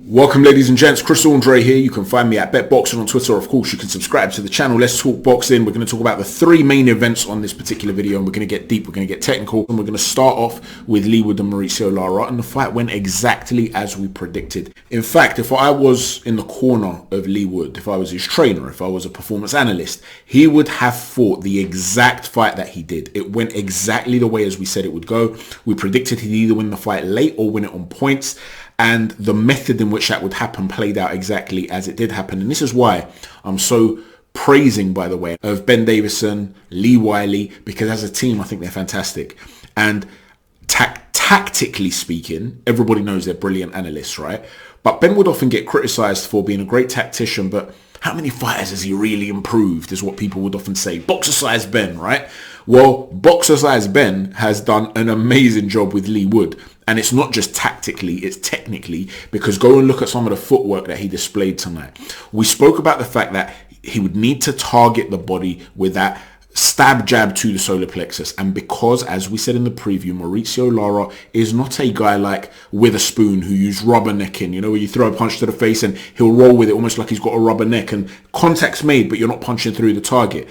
Welcome ladies and gents, Chris Andre here. You can find me at BetBoxing on Twitter. Of course, you can subscribe to the channel. Let's talk boxing. We're going to talk about the three main events on this particular video, and we're going to get deep, we're going to get technical, and we're going to start off with Leigh and Mauricio Lara, and the fight went exactly as we predicted. In fact, if I was in the corner of Leigh, if I was his trainer, if I was a performance analyst, he would have fought the exact fight that he did. It went exactly the way as we said it would go. We predicted he'd either win the fight late or win it on points. And the method in which that would happen played out exactly as it did happen. And this is why I'm so praising, by the way, of Ben Davison, Lee Wiley, because as a team, I think they're fantastic. And tactically speaking, everybody knows they're brilliant analysts, right? But Ben would often get criticized for being a great tactician, but how many fighters has he really improved is what people would often say. Boxer size Ben, right? Well, boxer size Ben has done an amazing job with Leigh Wood. And it's not just tactically, it's technically, because go and look at some of the footwork that he displayed tonight. We spoke about the fact that he would need to target the body with that stab jab to the solar plexus. And because, as we said in the preview, Mauricio Lara is not a guy like Witherspoon who used rubbernecking, you know, where you throw a punch to the face and he'll roll with it almost like he's got a rubber neck and contact's made, but you're not punching through the target.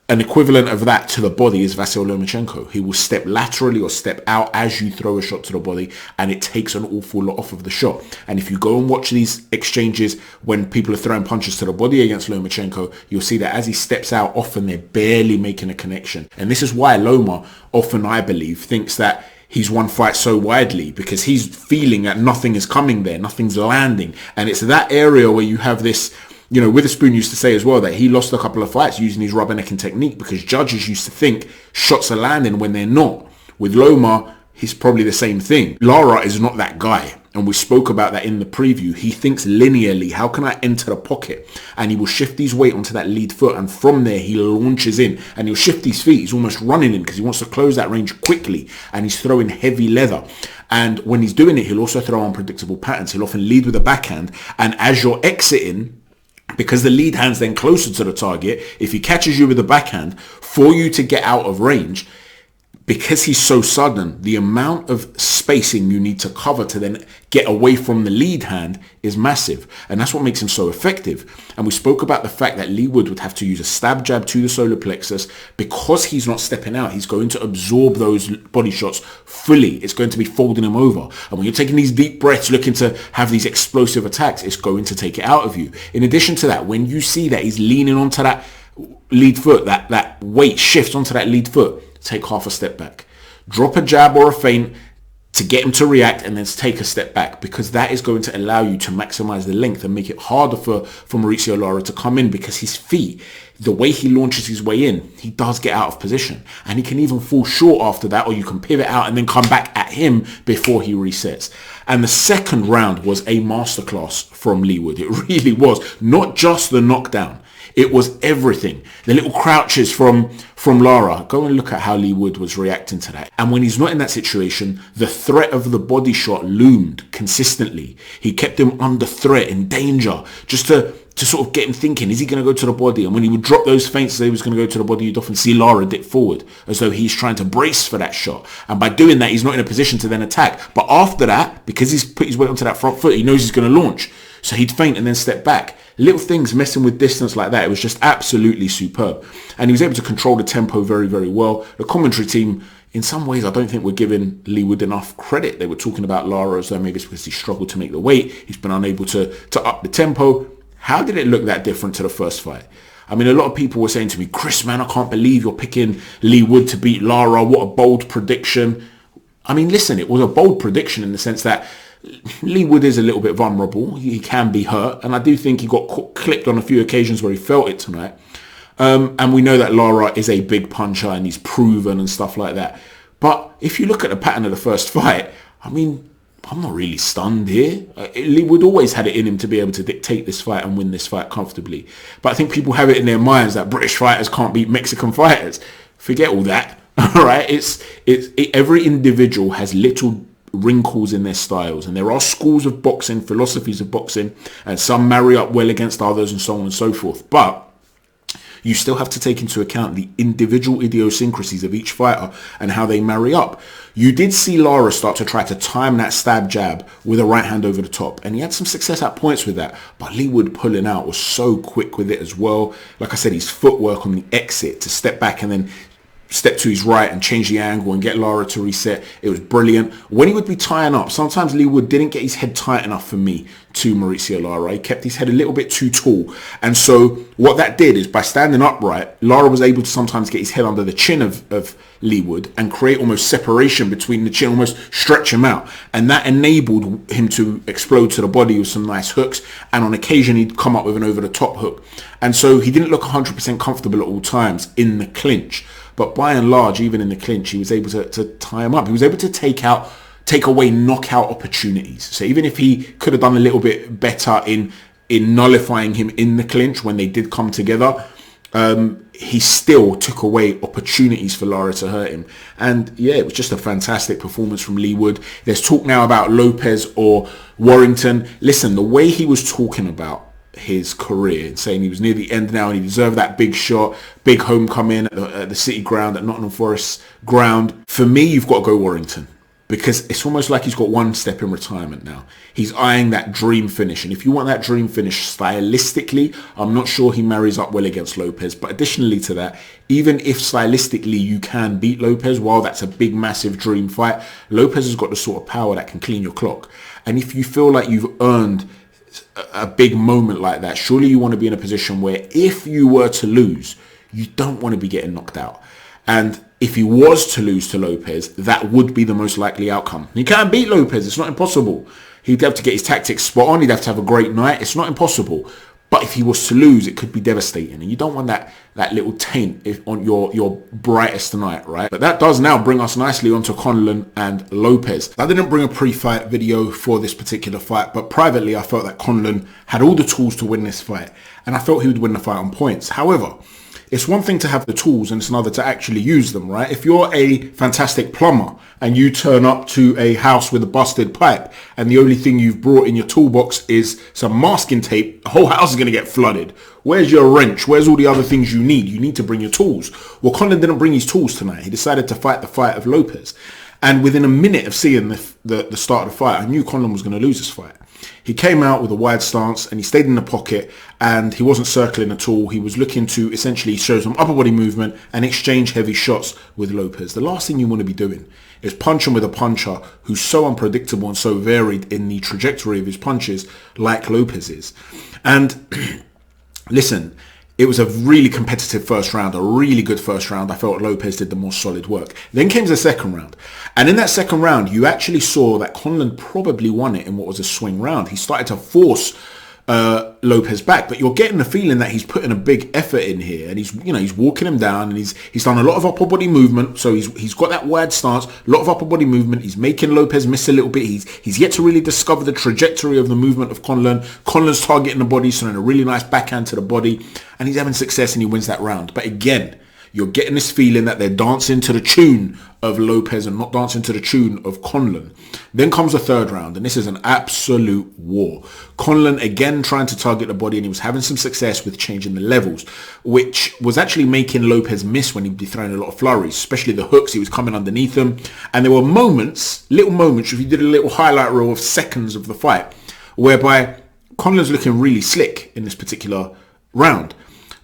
An equivalent of that to the body is Vasyl Lomachenko. He will step laterally or step out as you throw a shot to the body, and it takes an awful lot off of the shot. And if you go and watch these exchanges when people are throwing punches to the body against Lomachenko, you'll see that as he steps out, often they're barely making a connection. And this is why Loma often, I believe, thinks that he's won fights so widely, because he's feeling that nothing is coming there, nothing's landing. And it's that area where you have this, you know, Witherspoon used to say as well that he lost a couple of fights using his rubbernecking technique because judges used to think shots are landing when they're not. With Loma, he's probably the same thing. Lara is not that guy. And we spoke about that in the preview. He thinks linearly. How can I enter the pocket? And he will shift his weight onto that lead foot. And from there, he launches in. And he'll shift his feet. He's almost running in because he wants to close that range quickly. And he's throwing heavy leather. And when he's doing it, he'll also throw unpredictable patterns. He'll often lead with a backhand. And as you're exiting, because the lead hand's then closer to the target, if he catches you with a backhand, for you to get out of range, because he's so sudden, the amount of spacing you need to cover to then get away from the lead hand is massive. And that's what makes him so effective. And we spoke about the fact that Leigh would have to use a stab jab to the solar plexus. Because he's not stepping out, he's going to absorb those body shots fully. It's going to be folding him over. And when you're taking these deep breaths, looking to have these explosive attacks, it's going to take it out of you. In addition to that, when you see that he's leaning onto that lead foot, that weight shifts onto that lead foot, take half a step back. Drop a jab or a feint to get him to react, and then take a step back, because that is going to allow you to maximize the length and make it harder for Mauricio Lara to come in, because his feet, the way he launches his way in, he does get out of position. And he can even fall short after that, or you can pivot out and then come back at him before he resets. And the second round was a masterclass from Leigh Wood. It really was. Not just the knockdown. It was everything. The little crouches from Lara. Go and look at how Leigh Wood was reacting to that. And when he's not in that situation, the threat of the body shot loomed consistently. He kept him under threat, in danger, just to sort of get him thinking, is he going to go to the body? And when he would drop those feints as he was going to go to the body, you'd often see Lara dip forward as though he's trying to brace for that shot. And by doing that, he's not in a position to then attack. But after that, because he's put his weight onto that front foot, he knows he's going to launch. So he'd feint and then step back. Little things messing with distance like that. It was just absolutely superb. And he was able to control the tempo very, very well. The commentary team, in some ways, I don't think we're giving Leigh Wood enough credit. They were talking about Lara as though maybe it's because he struggled to make the weight. He's been unable to up the tempo. How did it look that different to the first fight? I mean, a lot of people were saying to me, Chris, man, I can't believe you're picking Leigh Wood to beat Lara. What a bold prediction. I mean, listen, it was a bold prediction in the sense that Leigh Wood is a little bit vulnerable. He can be hurt. And I do think he got clipped on a few occasions where he felt it tonight. And we know that Lara is a big puncher and he's proven and stuff like that. But if you look at the pattern of the first fight, I mean, I'm not really stunned here. Leigh Wood always had it in him to be able to dictate this fight and win this fight comfortably. But I think people have it in their minds that British fighters can't beat Mexican fighters. Forget all that. All right. Every individual has little wrinkles in their styles, and there are schools of boxing, philosophies of boxing, and some marry up well against others and so on and so forth. But You still have to take into account the individual idiosyncrasies of each fighter and how they marry up. You did see Lara start to try to time that stab jab with a right hand over the top, and he had some success at points with that, but Leigh Wood pulling out was so quick with it as well. Like I said, his footwork on the exit to step back and then step to his right and change the angle and get Lara to reset, it was brilliant. When he would be tying up, sometimes Leigh Wood didn't get his head tight enough for me to Mauricio Lara. He kept his head a little bit too tall, and so what that did is by standing upright, Lara was able to sometimes get his head under the chin of Leigh Wood and create almost separation between the chin, almost stretch him out, and that enabled him to explode to the body with some nice hooks, and on occasion he'd come up with an over the top hook, and so he didn't look 100% comfortable at all times in the clinch. But by and large, even in the clinch, he was able to tie him up. He was able to take away knockout opportunities. So even if he could have done a little bit better in nullifying him in the clinch when they did come together, he still took away opportunities for Lara to hurt him. And yeah, it was just a fantastic performance from Leigh Wood. There's talk now about Lopez or Warrington. Listen, the way he was talking about his career, saying he was near the end now and he deserved that big shot, big homecoming at the City ground, at Nottingham Forest ground. For me, you've got to go Warrington, because it's almost like he's got one step in retirement now. He's eyeing that dream finish, and if you want that dream finish stylistically, I'm not sure he marries up well against Lopez. But additionally to that, even if stylistically you can beat Lopez, while that's a big massive dream fight, Lopez has got the sort of power that can clean your clock. And if you feel like you've earned a big moment like that, surely you want to be in a position where if you were to lose, you don't want to be getting knocked out. And if he was to lose to Lopez, that would be the most likely outcome. He can't beat Lopez, it's not impossible. He'd have to get his tactics spot on, he'd have to have a great night, it's not impossible. But if he was to lose, it could be devastating, and you don't want that little taint on your brightest night, right? But that does now bring us nicely onto Conlan and Lopez. I didn't bring a pre-fight video for this particular fight, but privately I felt that Conlan had all the tools to win this fight, and I felt he would win the fight on points. However, it's one thing to have the tools and it's another to actually use them, right? If you're a fantastic plumber and you turn up to a house with a busted pipe and the only thing you've brought in your toolbox is some masking tape, the whole house is going to get flooded. Where's your wrench? Where's all the other things you need? You need to bring your tools. Well, Conlan didn't bring his tools tonight. He decided to fight the fight of Lopez. And within a minute of seeing the start of the fight, I knew Conlan was going to lose this fight. He came out with a wide stance and he stayed in the pocket, and he wasn't circling at all. He was looking to essentially show some upper body movement and exchange heavy shots with Lopez. The last thing you want to be doing is punching with a puncher who's so unpredictable and so varied in the trajectory of his punches like Lopez is. And listen, it was a really competitive first round, a really good first round. I felt Lopez did the more solid work. Then came the second round. And in that second round, you actually saw that Conlan probably won it in what was a swing round. He started to force Lopez back, but you're getting the feeling that he's putting a big effort in here, and he's walking him down, and he's done a lot of upper body movement. So he's got that wide stance, a lot of upper body movement. He's making Lopez miss a little bit. He's yet to really discover the trajectory of the movement of Conlan. Conlan's targeting the body, so in a really nice backhand to the body, and he's having success and he wins that round. But again, you're getting this feeling that they're dancing to the tune of Lopez and not dancing to the tune of Conlan. Then comes the third round, and this is an absolute war. Conlan again trying to target the body, and he was having some success with changing the levels, which was actually making Lopez miss when he'd be throwing a lot of flurries, especially the hooks. He was coming underneath them, and there were moments, little moments, if you did a little highlight reel of seconds of the fight, whereby Conlan's looking really slick in this particular round.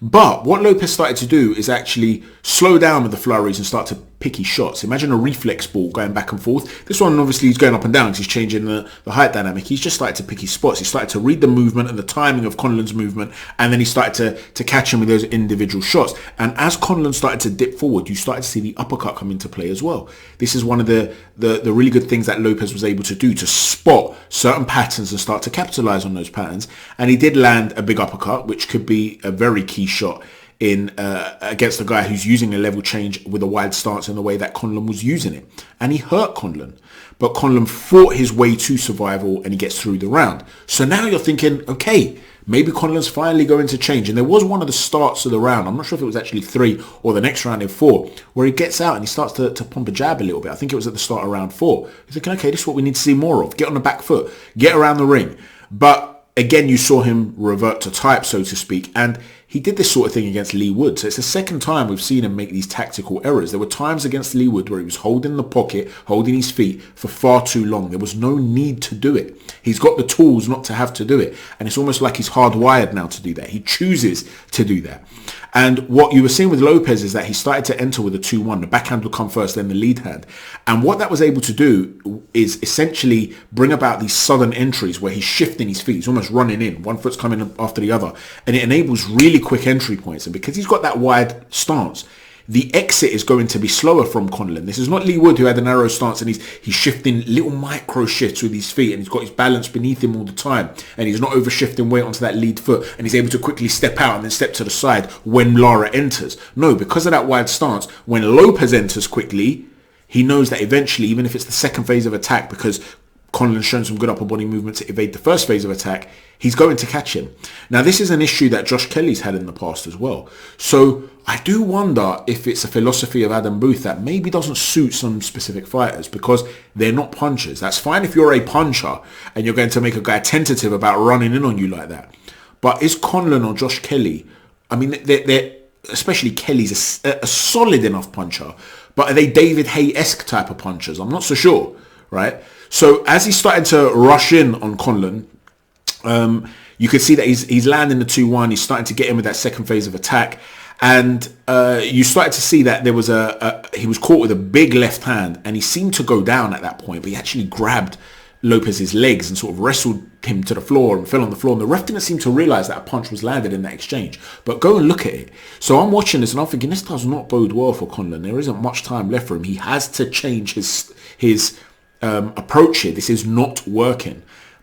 But what Lopez started to do is actually slow down with the flurries and start to pick his shots. Imagine a reflex ball going back and forth. This one obviously he's going up and down because he's changing the height dynamic. He's just started to pick his spots. He started to read the movement and the timing of Conlan's movement, and then he started to catch him with those individual shots. And as Conlan started to dip forward, you started to see the uppercut come into play as well. This is one of the really good things that Lopez was able to do, to spot certain patterns and start to capitalize on those patterns. And he did land a big uppercut, which could be a very key shot in against a guy who's using a level change with a wide stance in the way that Conlan was using it. And he hurt Conlan. But Conlan fought his way to survival and he gets through the round. So now you're thinking, okay, maybe Conlan's finally going to change. And there was one of the starts of the round, I'm not sure if it was actually 3 or the next round in 4, where he gets out and he starts to pump a jab a little bit. I think it was at the start of round 4. You're thinking, okay, this is what we need to see more of. Get on the back foot, get around the ring. But again, you saw him revert to type, so to speak, and he did this sort of thing against Leigh Wood. So it's the second time we've seen him make these tactical errors. There were times against Leigh Wood where he was holding the pocket, holding his feet for far too long. There was no need to do it. He's got the tools not to have to do it. And it's almost like he's hardwired now to do that. He chooses to do that. And what you were seeing with Lopez is that he started to enter with a 2-1. The backhand would come first, then the lead hand. And what that was able to do is essentially bring about these sudden entries where he's shifting his feet. He's almost running in. One foot's coming after the other. And it enables really quick entry points. And because he's got that wide stance, the exit is going to be slower from Conlan. This is not Leigh Wood, who had a narrow stance and he's shifting little micro shifts with his feet and he's got his balance beneath him all the time and he's not over shifting weight onto that lead foot and he's able to quickly step out and then step to the side when Lara enters. No, because of that wide stance, when Lopez enters quickly, he knows that eventually, even if it's the second phase of attack, because Conlan's shown some good upper body movement to evade the first phase of attack, he's going to catch him. Now, this is an issue that Josh Kelly's had in the past as well. So I do wonder if it's a philosophy of Adam Booth that maybe doesn't suit some specific fighters because they're not punchers. That's fine if you're a puncher and you're going to make a guy tentative about running in on you like that. But is Conlan or Josh Kelly, I mean, they're especially Kelly's a solid enough puncher, but are they David Haye-esque type of punchers? I'm not so sure, right? So as he started to rush in on Conlan, you could see that he's landing the 2-1. He's starting to get in with that second phase of attack. And you started to see that there was he was caught with a big left hand and he seemed to go down at that point, but he actually grabbed Lopez's legs and sort of wrestled him to the floor and fell on the floor. And the ref didn't seem to realize that a punch was landed in that exchange. But go and look at it. So I'm watching this and I'm thinking, this does not bode well for Conlan. There isn't much time left for him. He has to change his approach here. This is not working.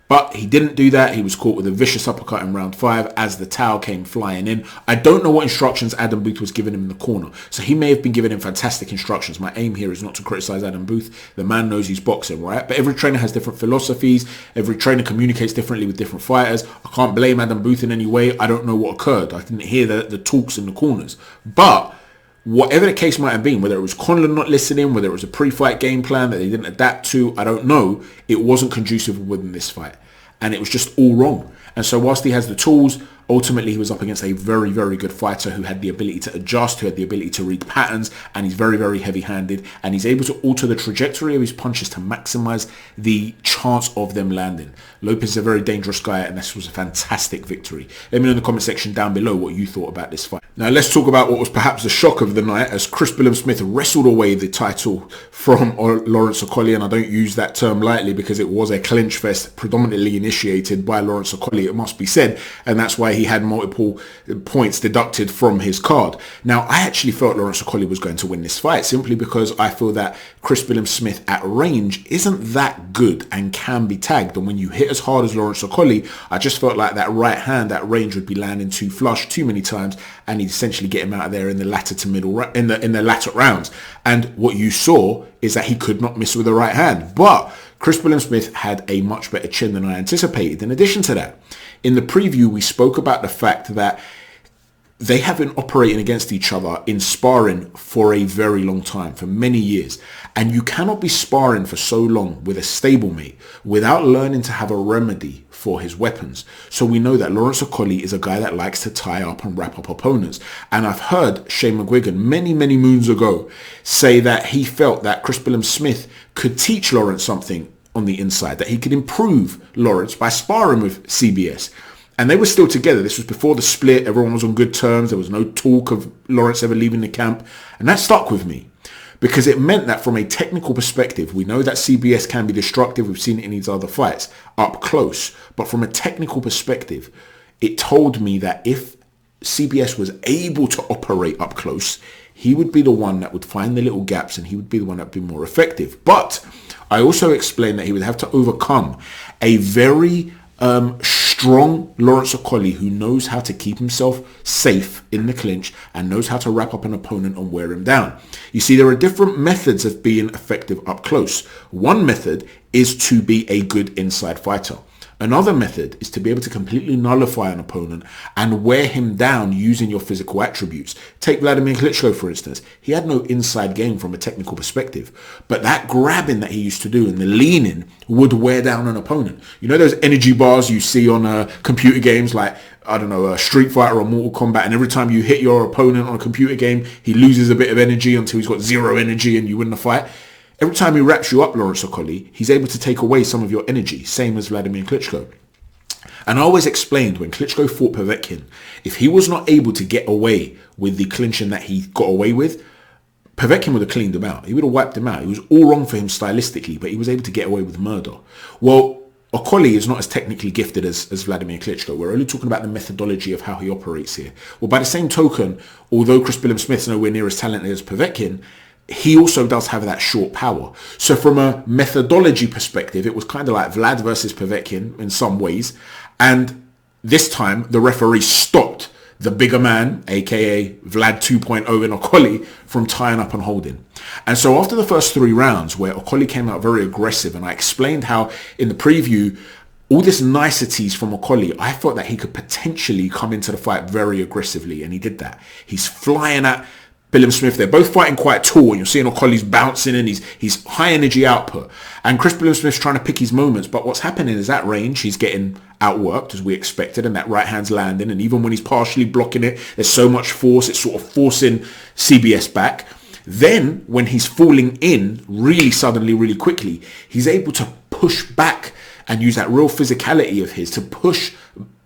But he didn't do that. He was caught with a vicious uppercut in round 5 as the towel came flying in. I don't know what instructions Adam Booth was giving him in the corner. So he may have been giving him fantastic instructions. My aim here is not to criticize Adam Booth. The man knows he's boxing, right? But every trainer has different philosophies. Every trainer communicates differently with different fighters. I can't blame Adam Booth in any way. I don't know what occurred. I didn't hear the talks in the corners. But whatever the case might have been, whether it was Conlan not listening, whether it was a pre-fight game plan that they didn't adapt to, I don't know. It wasn't conducive within this fight. And it was just all wrong. And so whilst he has the tools, ultimately he was up against a very, very good fighter who had the ability to adjust, who had the ability to read patterns, and he's very, very heavy-handed. And he's able to alter the trajectory of his punches to maximize the chance of them landing. Lopez is a very dangerous guy, and this was a fantastic victory. Let me know in the comment section down below what you thought about this fight. Now let's talk about what was perhaps the shock of the night as Chris Billam-Smith wrestled away the title from Lawrence Okolie, and I don't use that term lightly because it was a clinch fest predominantly initiated by Lawrence Okolie, it must be said, and that's why he had multiple points deducted from his card. Now, I actually felt Lawrence Okolie was going to win this fight simply because I feel that Chris Billam-Smith at range isn't that good and can be tagged, and when you hit as hard as Lawrence Okolie, I just felt like that right hand at range would be landing too flush too many times, and he'd essentially get him out of there in the latter to middle in the latter rounds. And what you saw is that he could not miss with the right hand. But Chris Billam-Smith had a much better chin than I anticipated. In addition to that, in the preview, we spoke about the fact that they have been operating against each other in sparring for a very long time, for many years. And you cannot be sparring for so long with a stablemate without learning to have a remedy for his weapons. So we know that Lawrence Okolie is a guy that likes to tie up and wrap up opponents. And I've heard Shane McGuigan many, many moons ago say that he felt that Chris Billam-Smith could teach Lawrence something on the inside, that he could improve Lawrence by sparring with CBS. And they were still together. This was before the split. Everyone was on good terms. There was no talk of Lawrence ever leaving the camp. And that stuck with me because it meant that from a technical perspective, we know that CBS can be destructive. We've seen it in these other fights up close. But from a technical perspective, it told me that if CBS was able to operate up close, he would be the one that would find the little gaps and he would be the one that would be more effective. But I also explained that he would have to overcome a very strong Lawrence Okolie who knows how to keep himself safe in the clinch and knows how to wrap up an opponent and wear him down. You see, there are different methods of being effective up close. One method is to be a good inside fighter. Another method is to be able to completely nullify an opponent and wear him down using your physical attributes. Take Vladimir Klitschko, for instance. He had no inside game from a technical perspective, but that grabbing that he used to do and the leaning would wear down an opponent. You know those energy bars you see on computer games like, I don't know, Street Fighter or Mortal Kombat, and every time you hit your opponent on a computer game, he loses a bit of energy until he's got zero energy and you win the fight. Every time he wraps you up, Lawrence Okolie, he's able to take away some of your energy, same as Vladimir Klitschko. And I always explained when Klitschko fought Povetkin, if he was not able to get away with the clinching that he got away with, Povetkin would have cleaned him out. He would have wiped him out. It was all wrong for him stylistically, but he was able to get away with murder. Well, Okolie is not as technically gifted as Vladimir Klitschko. We're only talking about the methodology of how he operates here. Well, by the same token, although Chris Billam-Smith's nowhere near as talented as Povetkin, he also does have that short power. So from a methodology perspective, it was kind of like Vlad versus Povetkin in some ways. And this time, the referee stopped the bigger man, aka Vlad 2.0 in Okolie, from tying up and holding. And so after the first 3 rounds, where Okolie came out very aggressive, and I explained how in the preview, all this niceties from Okolie, I thought that he could potentially come into the fight very aggressively, and he did that. He's flying at Billam-Smith. They're both fighting quite tall, and you're seeing Okolie's bouncing and he's high energy output. And Chris Billam-Smith's trying to pick his moments, but what's happening is at range, he's getting outworked as we expected, and that right hand's landing, and even when he's partially blocking it, there's so much force, it's sort of forcing CBS back. Then when he's falling in really suddenly, really quickly, he's able to push back and use that real physicality of his to push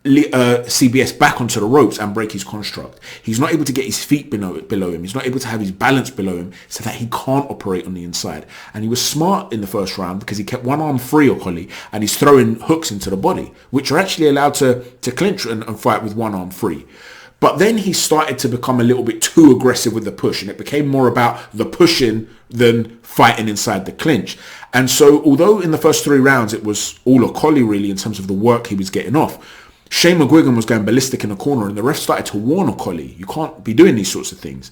CBS back onto the ropes and break his construct. He's not able to get his feet below him. He's not able to have his balance below him so that he can't operate on the inside. And he was smart in the first round because he kept one arm free, Okolie, and he's throwing hooks into the body, which are actually allowed to clinch and fight with one arm free. But then he started to become a little bit too aggressive with the push, and it became more about the pushing than fighting inside the clinch. And so although in the first 3 rounds it was all Okolie really in terms of the work he was getting off, Shane McGuigan was going ballistic in the corner, and the ref started to warn Okolie, you can't be doing these sorts of things.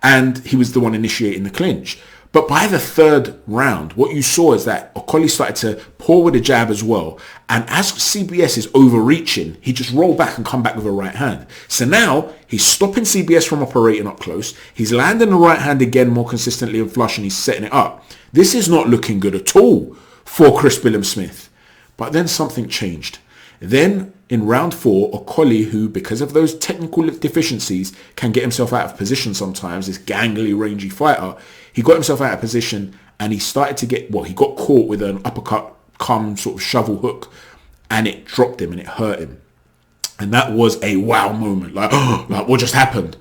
And he was the one initiating the clinch. But by the 3rd round, what you saw is that Okolie started to pour with a jab as well. And as CBS is overreaching, he just rolled back and come back with a right hand. So now he's stopping CBS from operating up close. He's landing the right hand again more consistently and flush, and he's setting it up. This is not looking good at all for Chris Billam-Smith. But then something changed. Then in round 4, Okolie, who because of those technical deficiencies can get himself out of position sometimes, this gangly, rangy fighter, he got himself out of position and he started to get, he got caught with an uppercut come sort of shovel hook, and it dropped him and it hurt him. And that was a wow moment. Like what just happened?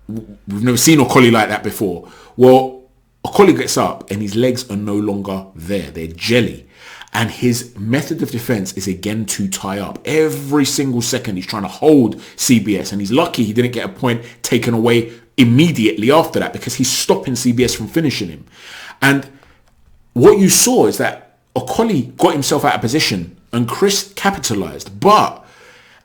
We've never seen Okolie like that before. Well, Okolie gets up and his legs are no longer there. They're jelly. And his method of defense is again to tie up. Every single second he's trying to hold CBS, and he's lucky he didn't get a point taken away immediately after that because he's stopping CBS from finishing him. And what you saw is that Okolie got himself out of position and Chris capitalized. But,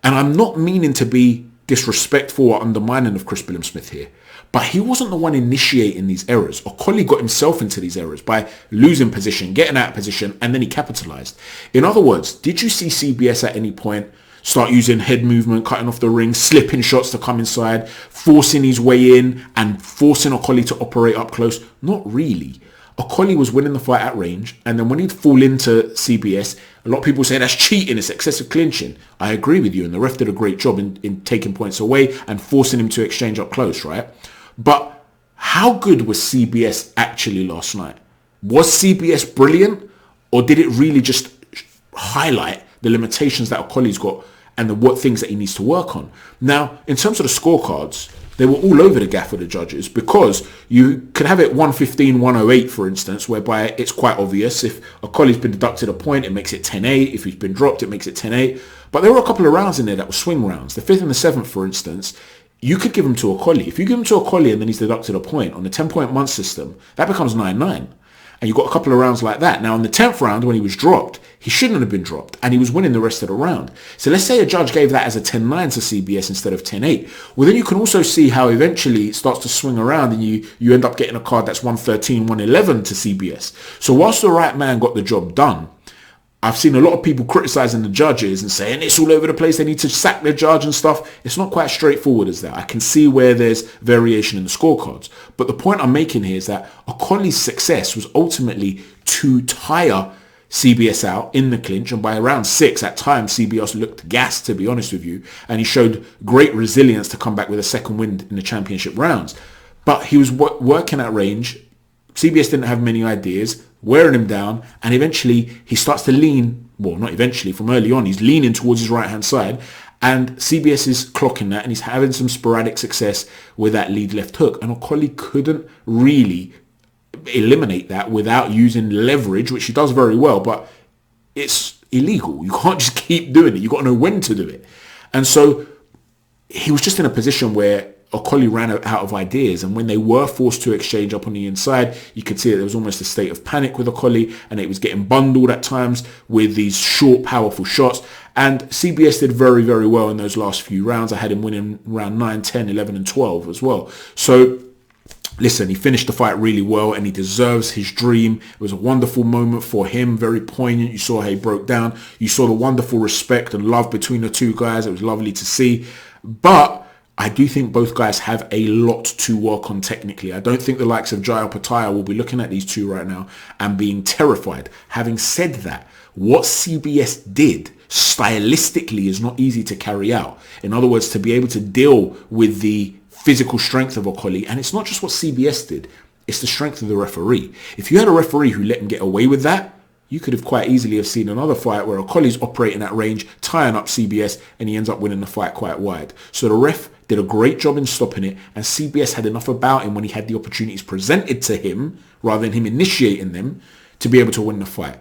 and I'm not meaning to be disrespectful or undermining of Chris Billam-Smith here, but he wasn't the one initiating these errors. Okolie got himself into these errors by losing position, getting out of position, and then he capitalized. In other words, did you see CBS at any point start using head movement, cutting off the ring, slipping shots to come inside, forcing his way in and forcing Okolie to operate up close? Not really. Okolie was winning the fight at range, and then when he'd fall into CBS, a lot of people say that's cheating, it's excessive clinching. I agree with you, and the ref did a great job in taking points away and forcing him to exchange up close, right? But how good was CBS actually last night? Was CBS brilliant, or did it really just highlight the limitations that Okolie's got and what things that he needs to work on? Now, in terms of the scorecards, they were all over the gaff of the judges, because you could have it 115, 108, for instance, whereby it's quite obvious. If Okolie's been deducted a point, it makes it 10-8. If he's been dropped, it makes it 10-8. But there were a couple of rounds in there that were swing rounds. The 5th and the 7th, for instance, you could give him to Okolie. If you give him to Okolie and then he's deducted a point on the 10-point month system, that becomes 9-9. And you've got a couple of rounds like that. Now, in the 10th round, when he was dropped, he shouldn't have been dropped, and he was winning the rest of the round. So let's say a judge gave that as a 10-9 to CBS instead of 10-8. Well, then you can also see how eventually it starts to swing around, and you end up getting a card that's 113, 111 to CBS. So whilst the right man got the job done, I've seen a lot of people criticizing the judges and saying it's all over the place, they need to sack their judge and stuff. It's not quite straightforward as that. I can see where there's variation in the scorecards. But the point I'm making here is that Okolie's success was ultimately to tire CBS out in the clinch, and by round 6 at times CBS looked gassed, to be honest with you, and he showed great resilience to come back with a second win in the championship rounds. But he was working at range. CBS didn't have many ideas, wearing him down, and eventually he starts to lean, well, not eventually, from early on, he's leaning towards his right-hand side, and CBS is clocking that, and he's having some sporadic success with that lead left hook, and Okolie couldn't really eliminate that without using leverage, which he does very well, but it's illegal. You can't just keep doing it. You've got to know when to do it. And so he was just in a position where Okolie ran out of ideas, and when they were forced to exchange up on the inside, you could see that there was almost a state of panic with Okolie, and it was getting bundled at times with these short, powerful shots. And CBS did very, very well in those last few rounds. I had him winning round 9, 10, 11, and 12 as well. So listen, he finished the fight really well, and he deserves his dream. It was a wonderful moment for him, very poignant. You saw how he broke down. You saw the wonderful respect and love between the two guys. It was lovely to see. But I do think both guys have a lot to work on technically. I don't think the likes of Jai Opetaia will be looking at these two right now and being terrified. Having said that, what CBS did stylistically is not easy to carry out. In other words, to be able to deal with the physical strength of Okolie, and it's not just what CBS did, it's the strength of the referee. If you had a referee who let him get away with that, you could have quite easily have seen another fight where Okolie's operating at range, tying up CBS, and he ends up winning the fight quite wide. So the ref did a great job in stopping it, and CBS had enough about him when he had the opportunities presented to him, rather than him initiating them, to be able to win the fight.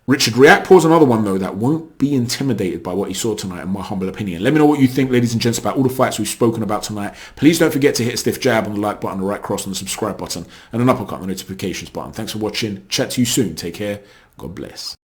Richard Riakporhe's another one, though, that won't be intimidated by what he saw tonight, in my humble opinion. Let me know what you think, ladies and gents, about all the fights we've spoken about tonight. Please don't forget to hit a stiff jab on the like button, the right cross on the subscribe button, and an uppercut on the notifications button. Thanks for watching. Chat to you soon. Take care. God bless.